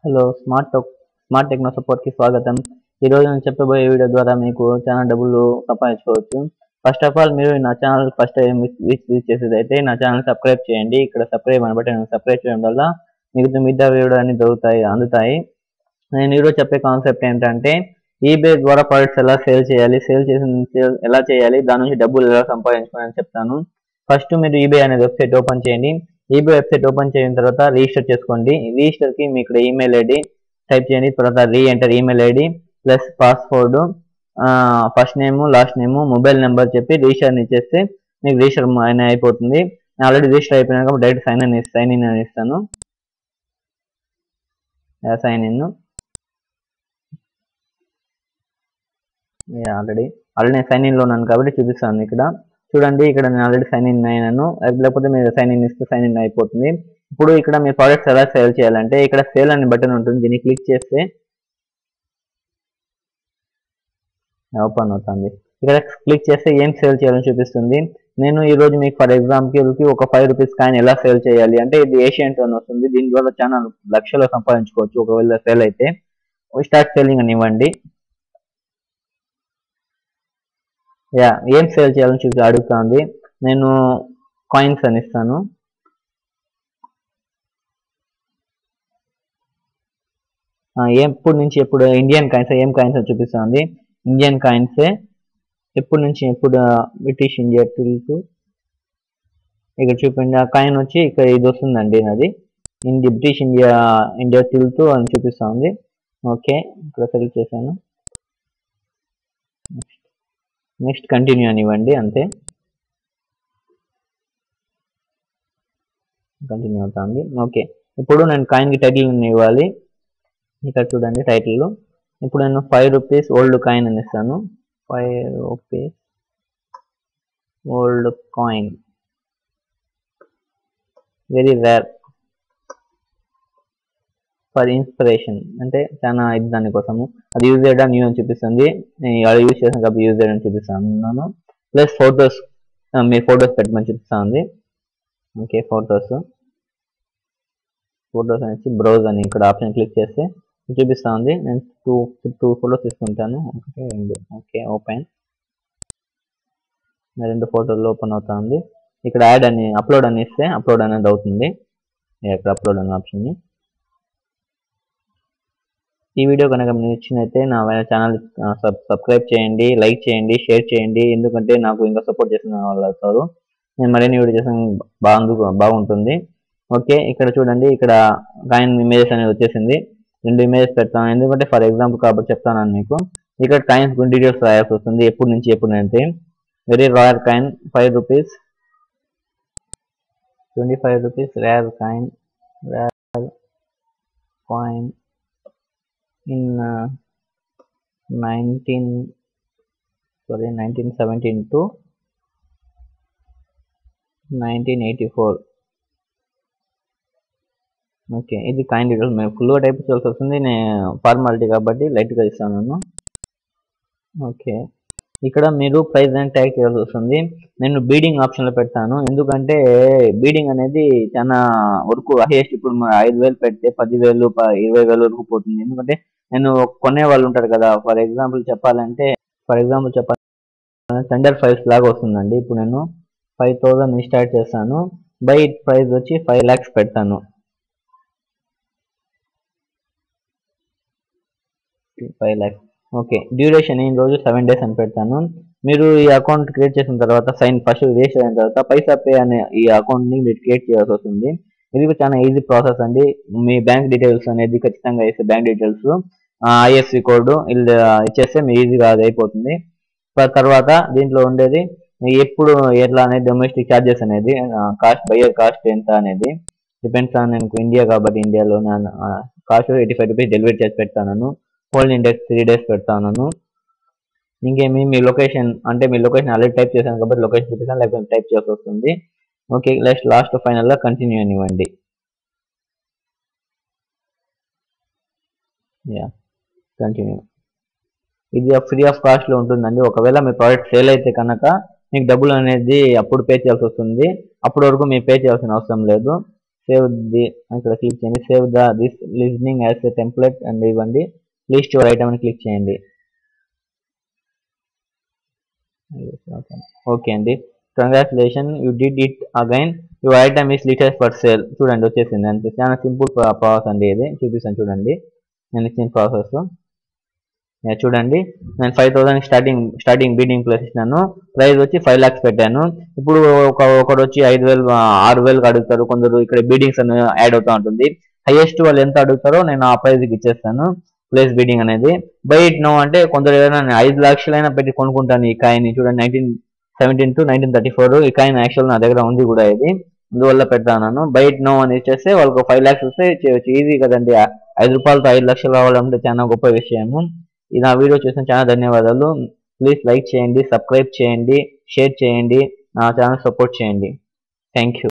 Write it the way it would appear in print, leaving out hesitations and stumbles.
Hello smart techno సపోర్ట్కి స్వాగతం. ఈరోజు నేను చెప్పబోయే వీడియో ద్వారా మీకు చాలా డబ్బులు సంపాదించుకోవచ్చు. ఫస్ట్ ఆఫ్ ఆల్ మీరు నా ఛానల్ ఫస్ట్ టైం విజిట్ చేసేదైతే నా ఛానల్ సబ్స్క్రైబ్ చేయండి. ఇక్కడ సబ్స్క్రైబ్ అని బటన్ సబ్స్క్రైబ్ చేయడం వల్ల మీకు మిగతా వీడియో అన్ని అందుతాయి. నేను ఈరోజు చెప్పే కాన్సెప్ట్ ఏంటంటే ఈబే ద్వారా ప్రొడక్ట్స్ ఎలా సేల్ చేయాలి, సేల్ ఎలా చేయాలి, దాని నుంచి డబ్బులు ఎలా సంపాదించుకోవాలని చెప్తాను. ఫస్ట్ మీరు ఈబే అనే వెబ్సైట్ ఓపెన్ చేయండి. ఈబే వెబ్సైట్ ఓపెన్ చేసిన తర్వాత రిజిస్టర్ చేసుకోండి. రిజిస్టర్కి మీ ఇక్కడ ఈమెయిల్ ఐడి టైప్ చేయండి. తర్వాత re-enter email ID plus password, first name, last name, mobile number చెప్పి రిజిస్టర్ ఇచ్చేస్తే మీకు రిజిస్టర్ అయిపోతుంది. ఆల్రెడీ రిజిస్టర్ అయిపోయినాక డైరెక్ట్ సైన్ ఇన్ అని ఇస్తాను. సైన్ ఇన్ ఆల్రెడీ నేను సైన్ ఇన్లో ఉన్నాను కాబట్టి చూపిస్తాను. ఇక్కడ చూడండి, ఇక్కడ నేను ఆల్రెడీ సైన్ ఇన్ అయినాను. లేకపోతే మీరు సైన్ ఇన్ ఇస్తే సైన్ ఇన్ అయిపోతుంది. ఇప్పుడు ఇక్కడ మీ ప్రోడక్ట్స్ ఎలా సేల్ చేయాలంటే ఇక్కడ సేల్ అనే బటన్ ఉంటుంది. దీన్ని క్లిక్ చేస్తే ఓపెన్ అవుతుంది. ఇక్కడ క్లిక్ చేస్తే ఏం సేల్ చేయాలని చూపిస్తుంది. నేను ఈ రోజు మీకు ఫర్ ఎగ్జాంపుల్కి ఒక 5 రూపీస్ కాయిన్ ఎలా సేల్ చేయాలి అంటే ఇది ఏషియన్ టోన్ వస్తుంది. దీని ద్వారా చాలా లక్షలు సంపాదించుకోవచ్చు ఒకవేళ సేల్ అయితే. స్టార్ట్ సేలింగ్ అని ఇవ్వండి. ఏం సేల్ చేయాలని అడుగుతుంది. నేను కాయిన్స్ అని ఇస్తాను. ఎప్పుడు నుంచి ఎప్పుడు ఇండియన్ కాయిన్స్, ఏం కాయిన్స్ అని చూపిస్తుంది. ఇండియన్ కాయిన్సే. ఎప్పుడు నుంచి ఎప్పుడు బ్రిటిష్ ఇండియా టిల్టు ఇక్కడ చూపండి. ఆ కాయిన్ వచ్చి ఇక్కడ ఇది వస్తుందండి. అది బ్రిటిష్ ఇండియా టిల్టు అని చూపిస్తుంది. ఓకే, ఇక్కడ సెలెక్ట్ చేశాను. నెక్స్ట్ కంటిన్యూ అని ఇవ్వండి. అంతే, కంటిన్యూ అవుతుంది. ఓకే, ఇప్పుడు నేను కాయిన్కి టైటిల్ ఇవ్వాలి. ఇక్కడ చూడండి టైటిల్. ఇప్పుడు నేను 5 రూపీస్ ఓల్డ్ కాయిన్ అని ఇస్తాను. 5 rupees old coin, very rare for inspiration అంటే చాలా ఇది దానికోసము. అది యూజ్ చేయడం న్యూ అని చూపిస్తుంది. అది యూజ్ చేసాను కాబట్టి యూజ్ చేయడం చూపిస్తున్నాను. ప్లస్ ఫొటోస్, మీ ఫొటోస్ పెట్టమని చూపిస్తుంది. ఓకే, ఫొటోస్ అనేసి బ్రౌజ్ అని ఇక్కడ ఆప్షన్ క్లిక్ చేస్తే చూపిస్తా ఉంది. నేను టూ ఫోటోస్ తీసుకుంటాను. 1, 2. Okay, open. 2 ఫోటోలు ఓపెన్ అవుతా ఉంది. ఇక్కడ యాడ్ అని అప్లోడ్ అని ఇస్తే అప్లోడ్ అనేది అవుతుంది. ఇక్కడ అప్లోడ్ అనే ఆప్షన్. ఈ వీడియో కనుక మీకు నచ్చినైతే నా ఛానల్ సబ్స్క్రైబ్ చేయండి, లైక్ చేయండి, షేర్ చేయండి. ఎందుకంటే నాకు ఇంకా సపోర్ట్ చేసిన వాళ్ళు అవుతారు. నేను మరిన్ని వీడియో చేసిన బాగుంటుంది. ఓకే, ఇక్కడ చూడండి, ఇక్కడ కాయిన్ ఇమేజెస్ అనేది వచ్చేసింది. 2 ఇమేజెస్ పెడతాను ఎందుకంటే ఫర్ ఎగ్జాంపుల్ కాబట్టి చెప్తాను మీకు. ఇక్కడ కాయిన్స్ డీటెయిల్స్ రాయాల్సి వస్తుంది. ఎప్పటి నుంచి ఎప్పుడు అంటే very rare coin 5 rupees, 25 rupees rare coin in 1917 to 1984. Okay, ఇది కాయిన్ డీటెయిల్స్. మేము ఫుల్గా టైప్ చేయాల్సి వస్తుంది. నేను ఫార్మాలిటీ కాబట్టి లైట్గా ఇస్తాను. ఓకే, ఇక్కడ మీరు ప్రైస్ అని ట్యాగ్ చేయాల్సి వస్తుంది. నేను బీడింగ్ ఆప్షన్లో పెడతాను. ఎందుకంటే బీడింగ్ అనేది చాలా వరకు హైయెస్ట్. ఇప్పుడు 5,000 పెడితే 10,000, 20,000 వరకు పోతుంది. ఎందుకంటే నేను కొనే వాళ్ళు ఉంటారు కదా. ఫర్ ఎగ్జాంపుల్ చెప్పాలంటే టెండర్ ప్రైస్ లాగా వస్తుందండి. ఇప్పుడు నేను 5,000 స్టార్ట్ చేస్తాను. బై ప్రైస్ వచ్చి 5 lakhs పెడతాను. 5 lakhs. ఓకే, డ్యూరేషన్ ఈ రోజు 7 days అని పెడతాను. మీరు ఈ అకౌంట్ క్రియేట్ చేసిన తర్వాత ఫస్ట్ రిజిస్టర్ అయిన తర్వాత పైసా పే అనే ఈ అకౌంట్ని మీరు క్రియేట్ చేయాల్సి వస్తుంది. ఇది చాలా ఈజీ ప్రాసెస్ అండి. మీ బ్యాంక్ డీటెయిల్స్ అనేది ఖచ్చితంగా వేస్తే బ్యాంక్ డీటెయిల్స్, ఐఎఫ్సి కోడ్ ఇచ్చేస్తే మీ ఈజీగా అది అయిపోతుంది. తర్వాత దీంట్లో ఉండేది ఎప్పుడు ఎట్లా అనేది డొమెస్టిక్ ఛార్జెస్ అనేది బయ్యర్ కాస్ట్ ఎంత అనేది డిపెండ్స్ ఆన్. నేను ఇండియా కాబట్టి ఇండియాలో కాస్ట్ 85 రూపీస్ డెలివరీ చేసి పెడతాను. హోల్డ్ ఇండెక్స్ 3 days పెడతాను. ఇంకేమి మీ లొకేషన్ అంటే మీ లొకేషన్ ఆల్రెడీ టైప్ చేశాను కాబట్టి లొకేషన్ చూపిస్తాను, లేకపోతే టైప్ చేయాల్సి వస్తుంది. ఓకే, లాస్ట్ ఫైనల్గా కంటిన్యూ అనివ్వండి. కంటిన్యూ. ఇది ఫ్రీ ఆఫ్ కాస్ట్లో ఉంటుందండి. ఒకవేళ మీ ప్రోడక్ట్ సేల్ అయితే కనుక మీకు డబ్బులు అనేది అప్పుడు పే చేయాల్సి వస్తుంది. అప్పటి వరకు మీరు పే చేయాల్సిన అవసరం లేదు. సేవ్ ది ఇక్కడ క్లిక్ చేయండి. Save this listening as a template and ఇవ్వండి. లిస్ట్ యువర్ ఐటమ్ అని క్లిక్ చేయండి. ఓకే అండి. Congratulation, you did it again, your item is listed for sale. చూడండి వచ్చేసింది అంతే. చాలా సింపుల్ ప్రాసెస్ అండి. ఇది చూపిస్తాను చూడండి. నేను ఇచ్చిన ప్రాసెస్ చూడండి. నేను 5,000 స్టార్టింగ్ బిడ్డింగ్ ప్లేస్ ఇచ్చినాను. ప్రైస్ వచ్చి 5 lakhs పెట్టాను. ఇప్పుడు ఒకడు వచ్చి 5,000 6,000 అడుగుతారు కొందరు. ఇక్కడ బిడ్డింగ్స్ అని యాడ్ అవుతూ ఉంటుంది. హైయెస్ట్ వాళ్ళు ఎంత అడుగుతారో నేను ఆ ప్రైస్కి ఇచ్చేస్తాను. ప్లేస్ బిడ్డింగ్ అనేది బై ఇట్ నో అంటే కొందరు ఏదైనా 5 లక్షలైనా పెట్టి కొనుక్కుంటాను ఈ కాయిన్. చూడండి 1917 to 1934 ఈ కాయిన్ యాక్చువల్ నా దగ్గర ఉంది కూడా. ఇది అందువల్ల పెడతాను. బై ఇట్ నో అని ఇచ్చేస్తే వాళ్ళకి 5 lakhs వస్తే చేయొచ్చు. ఈజీ కదండి. 5 రూపాయలతో 5 లక్షలు రావాలంటే చాలా గొప్ప విషయము. ఈ నా వీడియో చూసిన చాలా ధన్యవాదాలు. ప్లీజ్ లైక్ చేయండి, సబ్స్క్రైబ్ చేయండి, షేర్ చేయండి, నా ఛానల్ సపోర్ట్ చేయండి. Thank you.